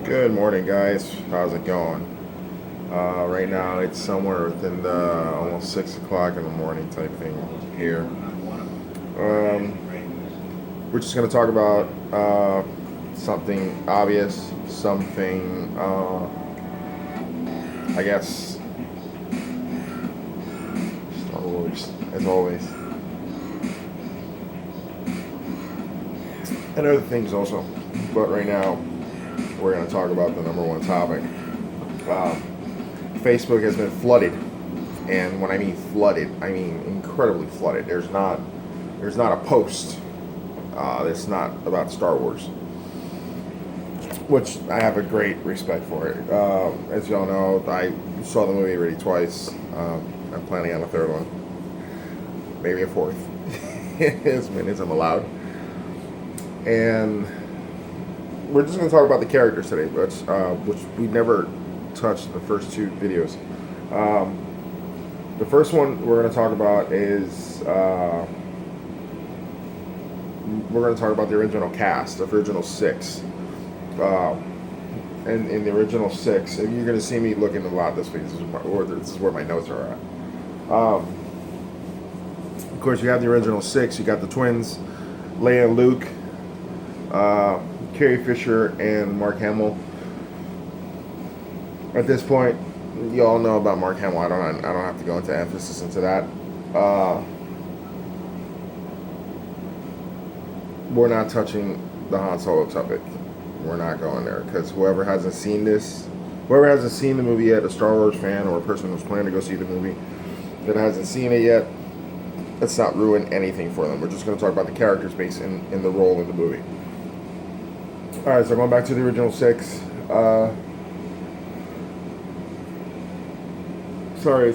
Good morning, guys. How's it going? Right now, it's somewhere within the almost 6 o'clock in the morning type thing here. We're just going to talk about something obvious, something, I guess, Star Wars, as always, and other things also. But right now, we're going to talk about the number one topic. Facebook has been flooded, and when I mean flooded, I mean incredibly flooded. There's not a post that's not about Star Wars, which I have a great respect for it. As y'all know, I saw the movie already twice. I'm planning on a third one, maybe a fourth, as many as I'm allowed. And we're just going to talk about the characters today, which we never touched in the first two videos. The first one we're going to talk about is we're going to talk about the original cast, the original six. And in the original six, and you're going to see me looking a lot this week. This is where my notes are at. Of course, you have the original six. You got the twins, Leia and Luke, Carrie Fisher, and Mark Hamill. At this point, you all know about Mark Hamill. I don't have to go into emphasis into that. We're not touching the Han Solo topic. We're not going there because whoever hasn't seen the movie yet, a Star Wars fan or a person who's planning to go see the movie that hasn't seen it yet, let's not ruin anything for them. We're just going to talk about the characters based in the role in the movie. All right, so going back to the original six. Sorry,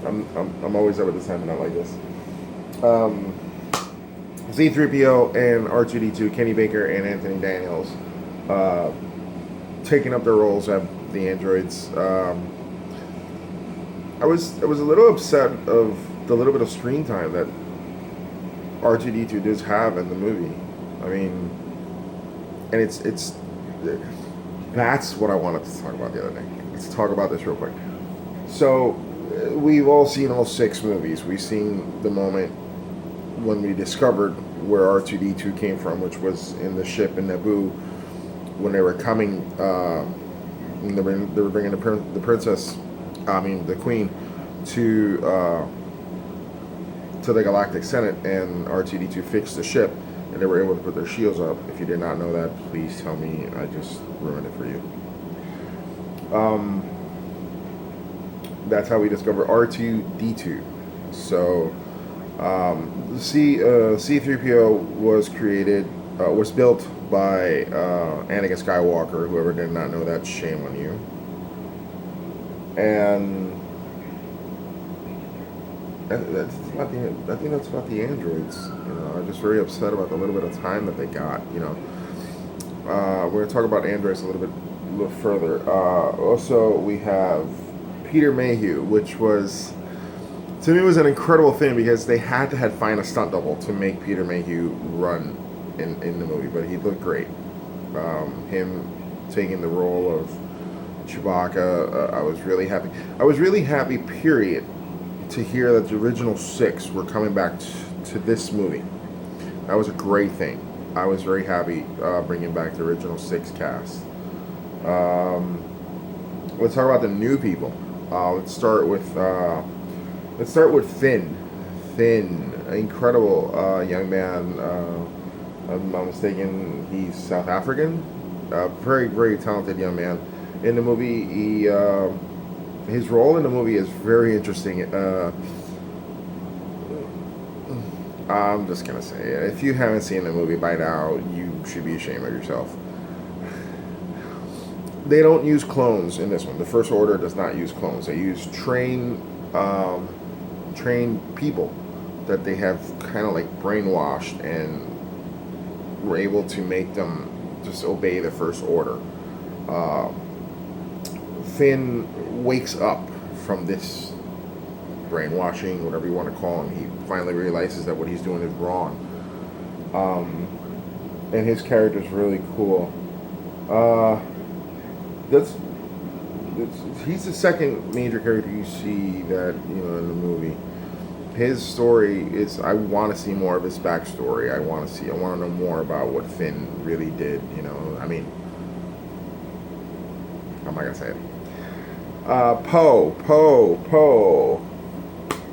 I'm always up at this time, but not like this. C-3PO and R2-D2, Kenny Baker and Anthony Daniels, taking up their roles as the androids. I was a little upset of the little bit of screen time that R2-D2 does have in the movie. I mean, and it's that's what I wanted to talk about the other day. Let's talk about this real quick. So, we've all seen all six movies. We've seen the moment when we discovered where R2-D2 came from, which was in the ship in Naboo, when they were coming, they were bringing the Queen, to the Galactic Senate, and R2-D2 fixed the ship, and they were able to put their shields up. If you did not know that, please tell me. I just ruined it for you. That's how we discover R2-D2. So, C-3PO was built by Anakin Skywalker. Whoever did not know that, shame on you. And I think that's about the androids. I'm just very upset about the little bit of time that they got. We're going to talk about androids a little further. Also, we have Peter Mayhew, which was, to me, was an incredible thing because they had to find a stunt double to make Peter Mayhew run in the movie, but he looked great. Him taking the role of Chewbacca, I was really happy. I was really happy, period, to hear that the original six were coming back to this movie. That was a great thing. I was very happy bringing back the original six cast. Let's talk about the new people. Let's start with Finn. Finn, incredible young man. If I'm not mistaken, he's South African. Very, very talented young man. In the movie, his role in the movie is very interesting. I'm just gonna say it. If you haven't seen the movie by now, you should be ashamed of yourself. They don't use clones in this one. The First Order does not use clones. They use trained people that they have kind of like brainwashed and were able to make them just obey the First Order. Finn wakes up from this brainwashing, whatever you want to call him. He finally realizes that what he's doing is wrong. And his character's really cool. that's he's the second major character you see that in the movie. His story is, I want to see more of his backstory. I want to know more about what Finn really did. I mean, I'm not gonna say it. Poe,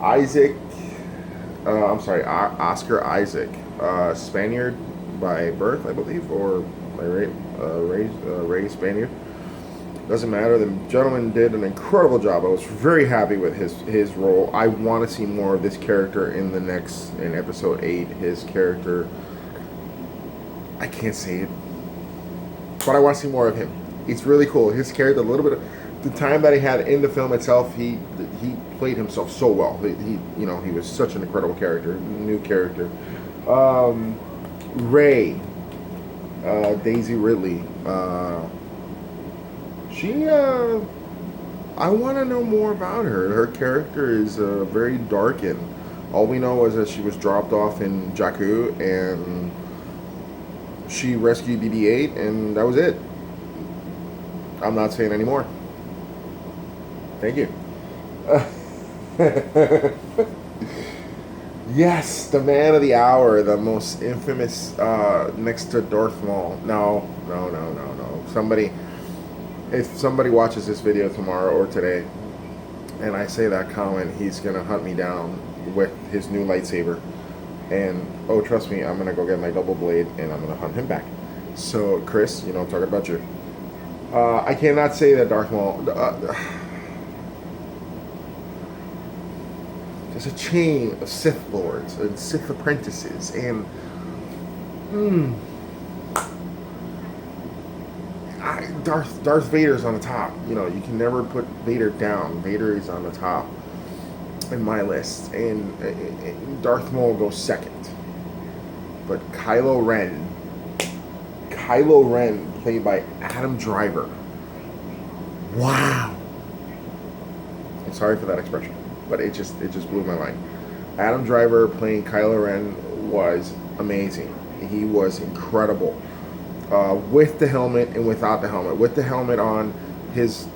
Isaac. I'm sorry, Oscar Isaac, Spaniard by birth, I believe, or by raised Spaniard. Doesn't matter. The gentleman did an incredible job. I was very happy with his role. I want to see more of this character in episode 8. His character, I can't say it, but I want to see more of him. It's really cool. His character, a little bit of the time that he had in the film itself, he played himself so well. He was such an incredible character, new character. Rey, Daisy Ridley. I want to know more about her. Her character is very darkened. All we know is that she was dropped off in Jakku and she rescued BB-8, and that was it. I'm not saying any more. Thank you. Yes, the man of the hour, the most infamous, next to Darth Maul. No. If somebody watches this video tomorrow or today, and I say that comment, he's gonna hunt me down with his new lightsaber, and trust me, I'm gonna go get my double blade and I'm gonna hunt him back. So, Chris, I'm talking about you. I cannot say that Darth Maul. There's a chain of Sith lords and Sith apprentices, and Darth Vader's on the top. You can never put Vader down. Vader is on the top in my list, and Darth Maul goes second. But Kylo Ren, played by Adam Driver. Wow. I'm sorry for that expression, but it just blew my mind. Adam Driver playing Kylo Ren was amazing. He was incredible. With the helmet and without the helmet. With the helmet on, the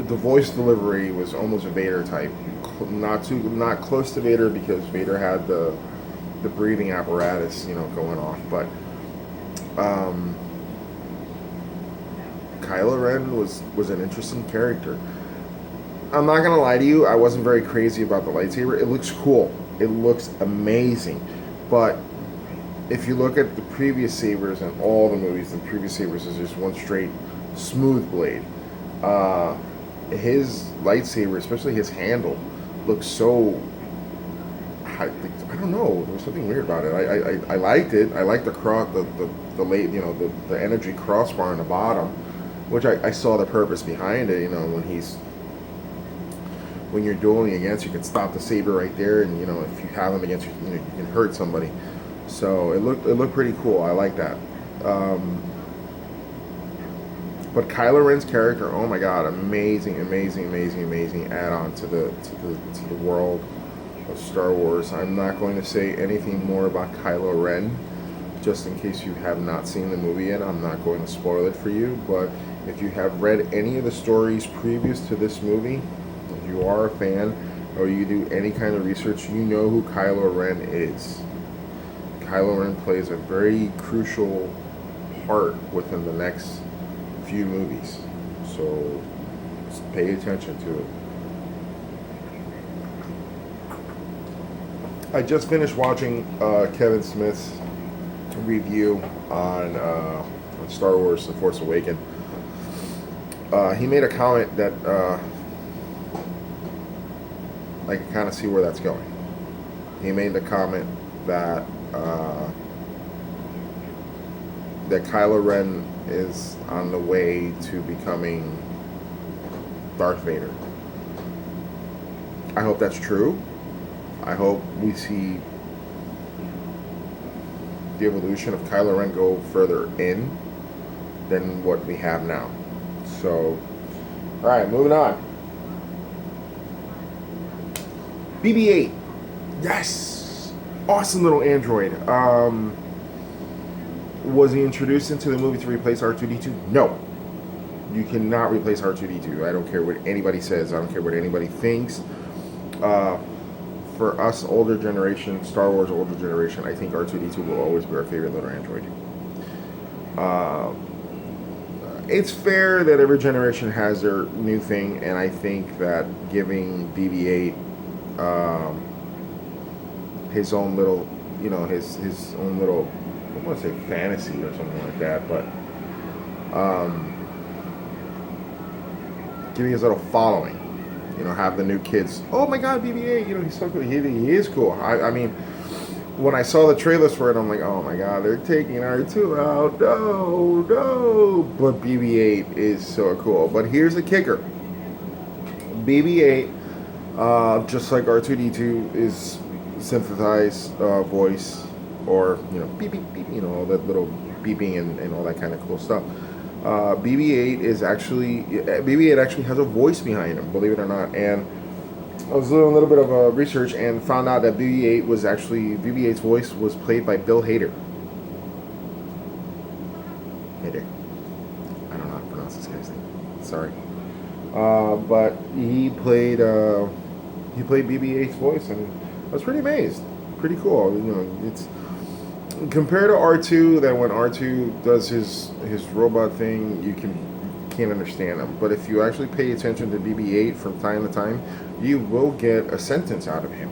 voice delivery was almost a Vader type. Not close to Vader, because Vader had the breathing apparatus, going off. But Kylo Ren was an interesting character. I'm not gonna lie to you, I wasn't very crazy about the lightsaber. It looks cool. It looks amazing. But if you look at the previous sabers in all the movies, the previous sabers is just one straight smooth blade. His lightsaber, especially his handle, looks so, I don't know, there was something weird about it. I liked it. I liked the energy crossbar on the bottom, which I saw the purpose behind it. When you're dueling against, you can stop the saber right there, and if you have him against you, you can hurt somebody. So it looked pretty cool. I like that. But Kylo Ren's character, oh my God, amazing add-on to the world of Star Wars. I'm not going to say anything more about Kylo Ren, just in case you have not seen the movie yet. I'm not going to spoil it for you, but if you have read any of the stories previous to this movie, if you are a fan, or you do any kind of research, you know who Kylo Ren is. Kylo Ren plays a very crucial part within the next few movies, so just pay attention to it. I just finished watching Kevin Smith's review on Star Wars: The Force Awakens. He made a comment that I can kind of see where that's going. He made the comment that that Kylo Ren is on the way to becoming Darth Vader. I hope that's true. I hope we see the evolution of Kylo Ren go further in than what we have now. So, alright, moving on. BB-8. Yes! Awesome little android. Was he introduced into the movie to replace R2-D2? No. You cannot replace R2D2. I don't care what anybody says. I don't care what anybody thinks. For us, older generation, Star Wars older generation, I think R2D2 will always be our favorite little android. It's fair that every generation has their new thing, and I think that giving BB-8 his own little, his own little, I don't want to say fantasy or something like that, but giving his little following, have the new kids. Oh my God, BB-8, he's so cool. He is cool. I mean, when I saw the trailers for it, I'm like, oh my God, they're taking R2 out. No. But BB-8 is so cool. But here's the kicker. BB-8, just like R2D2, is synthesized voice, or beep beep beep, all that little beeping and all that kind of cool stuff. BB-8 actually has a voice behind him, believe it or not. And I was doing a little bit of research and found out that BB-8's voice was played by Bill Hader. Hader. I don't know how to pronounce this guy's name. Sorry. But he played BB-8's voice, and I was pretty amazed. Pretty cool. It's compared to R2. That when R2 does his robot thing, you can't understand him. But if you actually pay attention to BB-8 from time to time, you will get a sentence out of him.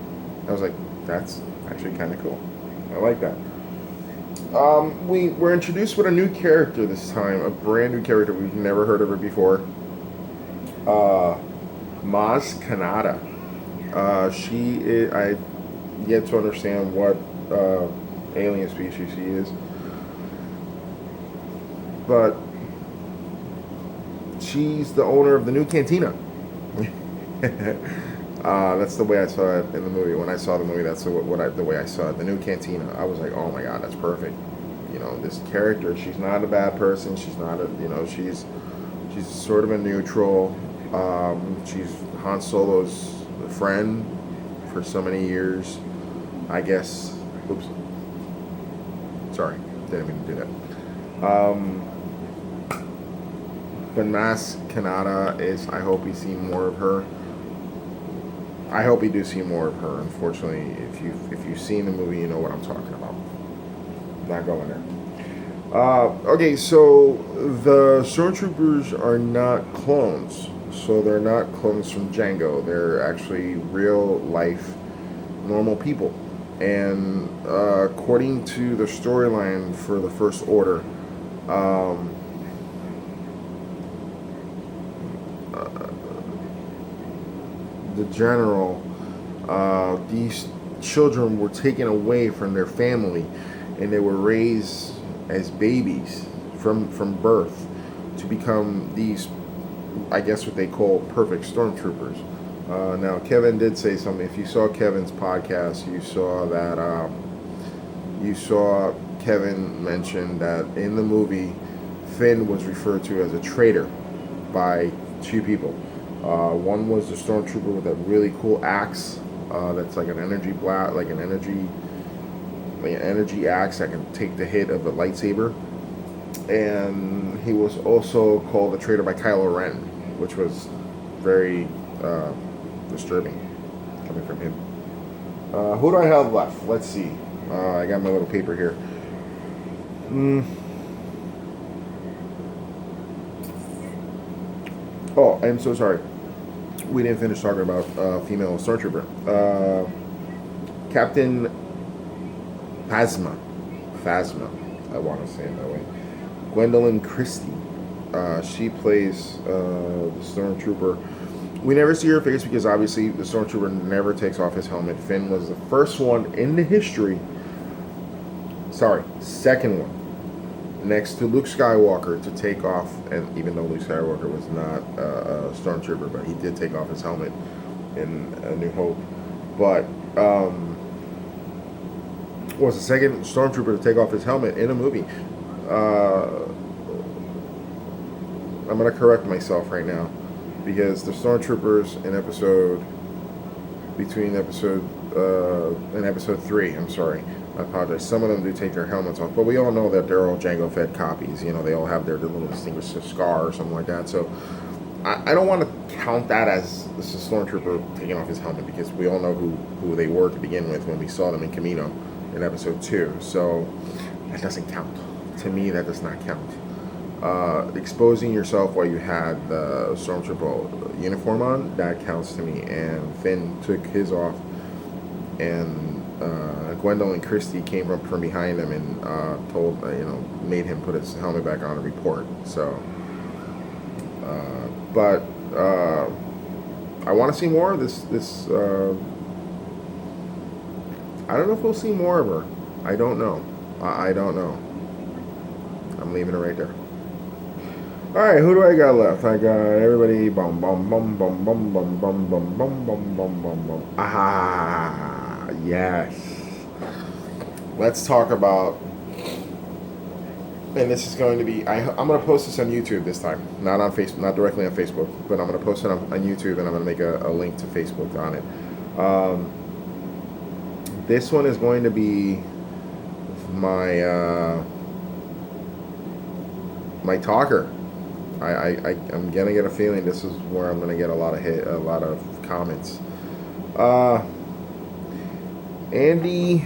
I was like, that's actually kind of cool. I like that. We were introduced with a new character this time, a brand new character. We've never heard of her before. Maz Kanata. She is, I yet to understand what alien species she is, but she's the owner of the new cantina. That's the way I saw it in the movie. When I saw the movie, that's the way I saw it. The new cantina. I was like, oh my God, that's perfect. This character. She's not a bad person. She's not she's sort of a neutral. She's Han Solo's friend for so many years, I guess. Oops. Sorry, didn't mean to do that. But Maz Kanata is. I hope we see more of her. I hope we do see more of her. Unfortunately, if you've seen the movie, you know what I'm talking about. Not going there. Okay, so the stormtroopers are not clones. So they're not clones from Django. They're actually real life, normal people. And according to the storyline for the First Order, the general, these children were taken away from their family, and they were raised as babies from birth to become these, I guess what they call perfect stormtroopers. Now, Kevin did say something. If you saw Kevin's podcast, you saw that Kevin mentioned that in the movie, Finn was referred to as a traitor by two people. One was the stormtrooper with that really cool axe that's like an energy blast, like an energy axe that can take the hit of a lightsaber. And he was also called a traitor by Kylo Ren, which was very disturbing coming from him. Who do I have left? Let's see. I got my little paper here. Oh, I'm so sorry. We didn't finish talking about female stormtrooper. Captain Phasma, I want to say it that way. Gwendolyn Christie. She plays the stormtrooper. We never see her face because obviously the stormtrooper never takes off his helmet. Finn was the first one in the history. Second one, next to Luke Skywalker, to take off. And even though Luke Skywalker was not a stormtrooper, but he did take off his helmet in A New Hope. But was the second stormtrooper to take off his helmet in a movie. I'm going to correct myself right now, because the stormtroopers in episode 3, I apologize. Some of them do take their helmets off, but we all know that they're all Jango Fett copies. You know, they all have their little distinguished scar or something like that. So I don't want to count that as a stormtrooper taking off his helmet, because we all know who they were to begin with when we saw them in Camino in episode 2. So that doesn't count. To me, that does not count. Exposing yourself while you had the stormtrooper uniform on, that counts to me. And Finn took his off, and Gwendolyn Christie came from behind him and told, made him put his helmet back on and report. So, but I want to see more of this. I don't know if we'll see more of her. I don't know. I don't know. I'm leaving it right there. All right, who do I got left? I got everybody. Bum bum bum bum bum bum bum bum bum bum bum bum bum. Ah, yes. Let's talk about, and this is going to be, I'm going to post this on YouTube this time, not on Facebook, not directly on Facebook, but I'm going to post it on YouTube, and I'm going to make a link to Facebook on it. This one is going to be my my talker. I'm gonna get a feeling this is where I'm gonna get a lot of comments. Andy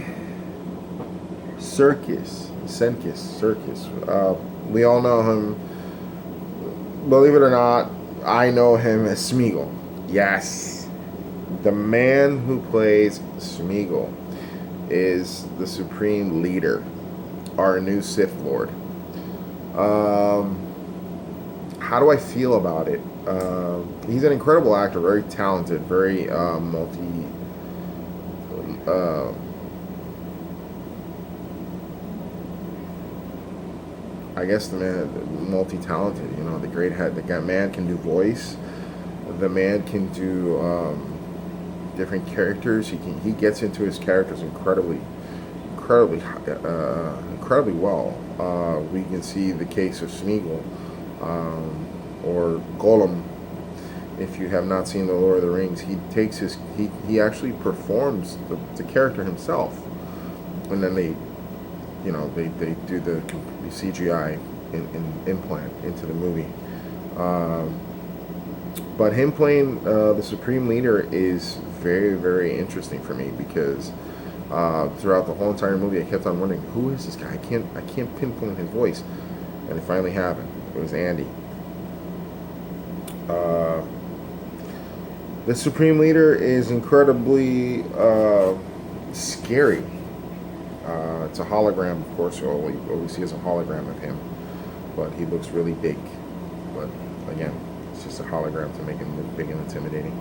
Serkis. We all know him. Believe it or not, I know him as Smeagol. Yes, the man who plays Smeagol is the Supreme Leader, our new Sith Lord. How do I feel about it? He's an incredible actor, very talented, very I guess the man, multi-talented. You know, the man can do voice. The man can do different characters. He gets into his characters incredibly well. We can see the case of Smeagol, or Gollum. If you have not seen The Lord of the Rings, he actually performs the character himself, and then they do the CGI implant into the movie. But him playing the Supreme Leader is very, very interesting for me, because throughout the whole entire movie, I kept on wondering, who is this guy? I can't pinpoint his voice, and it finally happened. It was Andy. The Supreme Leader is incredibly scary. It's a hologram, of course. All we see is a hologram of him, but he looks really big. But again, it's just a hologram to make him look big and intimidating.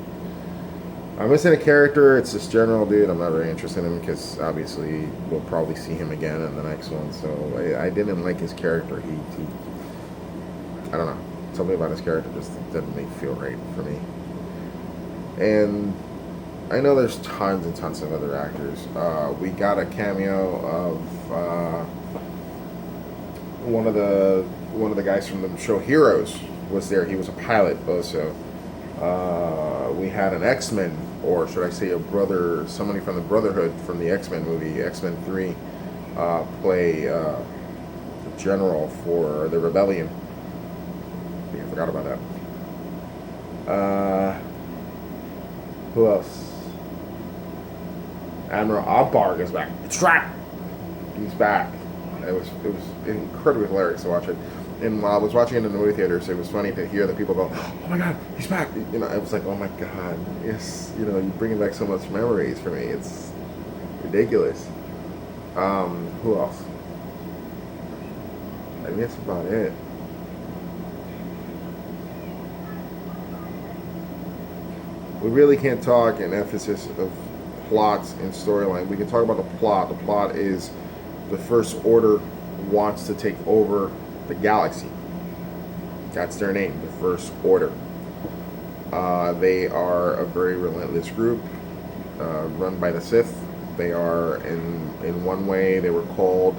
I'm missing a character. It's this general dude. I'm not very interested in him, because obviously we'll probably see him again in the next one. So I didn't like his character. He I don't know. Something about his character just didn't make feel right for me. And I know there's tons and tons of other actors. We got a cameo of one of the guys from the show Heroes was there. He was a pilot also. We had an X-Men, or should I say somebody from the Brotherhood from the X-Men movie, X-Men 3, play the general for the Rebellion. I forgot about that. Who else? Admiral Albarg is back. Strap! He's back. It was incredibly hilarious to watch it. And while I was watching it in the movie theaters, it was funny to hear the people go, "Oh my God, he's back!" You know, I was like, "Oh my God, yes!" You know, you're bringing back so much memories for me. It's ridiculous. Who else? I think that's about it. We really can't talk in emphasis of plots and storyline. We can talk about the plot. The plot is the First Order wants to take over the galaxy. That's their name, the First Order. They are a very relentless group run by the Sith. They are, in one way, they were called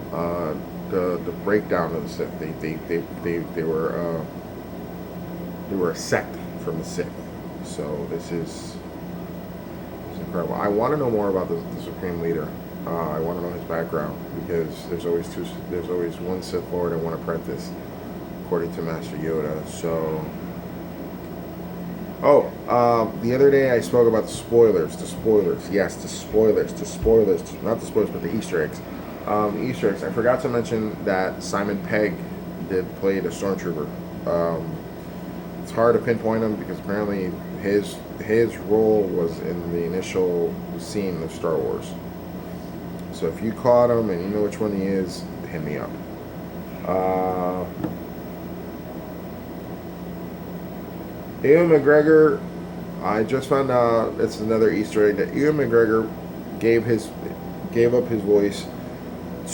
the breakdown of the Sith. They were a sect from the Sith. So this is incredible. I want to know more about the Supreme Leader. I want to know his background because there's always one Sith Lord and one apprentice, according to Master Yoda. So, the other day I spoke about the spoilers. The spoilers, yes, the spoilers. The spoilers, not the spoilers, but the Easter eggs. Easter eggs. I forgot to mention that Simon Pegg did play the stormtrooper. It's hard to pinpoint him because apparently his role was in the initial scene of Star Wars. So if you caught him and you know which one he is, hit me up. Ewan McGregor, I just found out it's another Easter egg that Ewan McGregor gave up his voice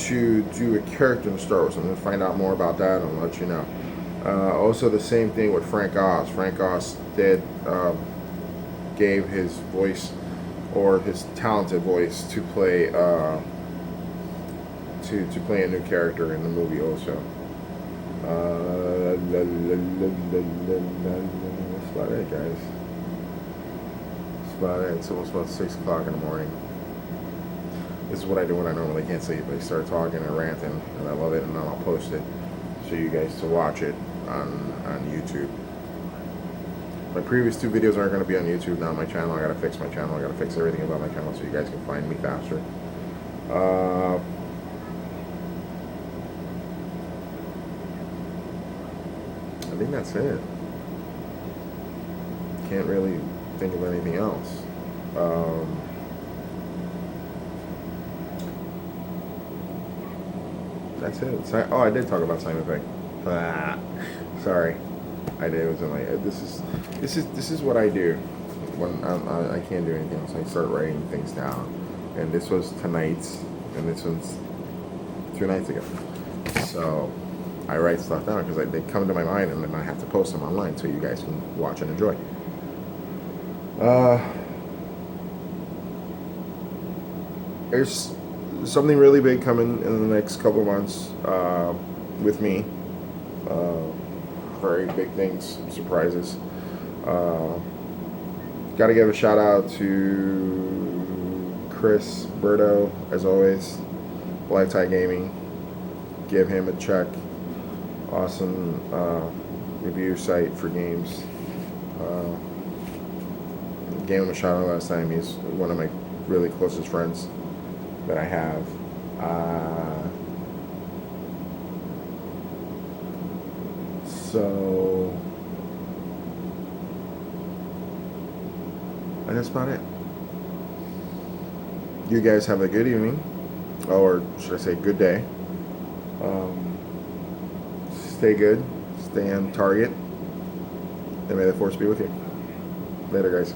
to do a character in Star Wars. I'm gonna find out more about that and I'll let you know. Also, the same thing with Frank Oz. Frank Oz gave his voice or his talented voice to play to play a new character in the movie. Also, that's about it, guys. That's about it. It's almost about 6 o'clock in the morning. This is what I do when I normally can't sleep. I start talking and ranting, and I love it, and then I'll post it so you guys to watch it on YouTube. My previous 2 videos aren't going to be on YouTube now. My channel, I got to fix my channel. I got to fix everything about my channel so you guys can find me faster. I think that's it. Can't really think of anything else. That's it. I did talk about Simon Pegg. Sorry, I did. It was in my. This is what I do when I can't do anything else. I start writing things down, and this was tonight's, and this one's 2 nights ago. So I write stuff down because they come to my mind, and then I have to post them online so you guys can watch and enjoy. There's something really big coming in the next couple of months with me. Very big things, surprises. Got to give a shout out to Chris Berto, as always, Black Tie Gaming. Give him a check. Awesome review site for games. Gave him a shout out last time. He's one of my really closest friends that I have. So that's about it. You guys have a good evening, or should I say good day. Stay good, stay on target, and may the force be with you. Later, guys.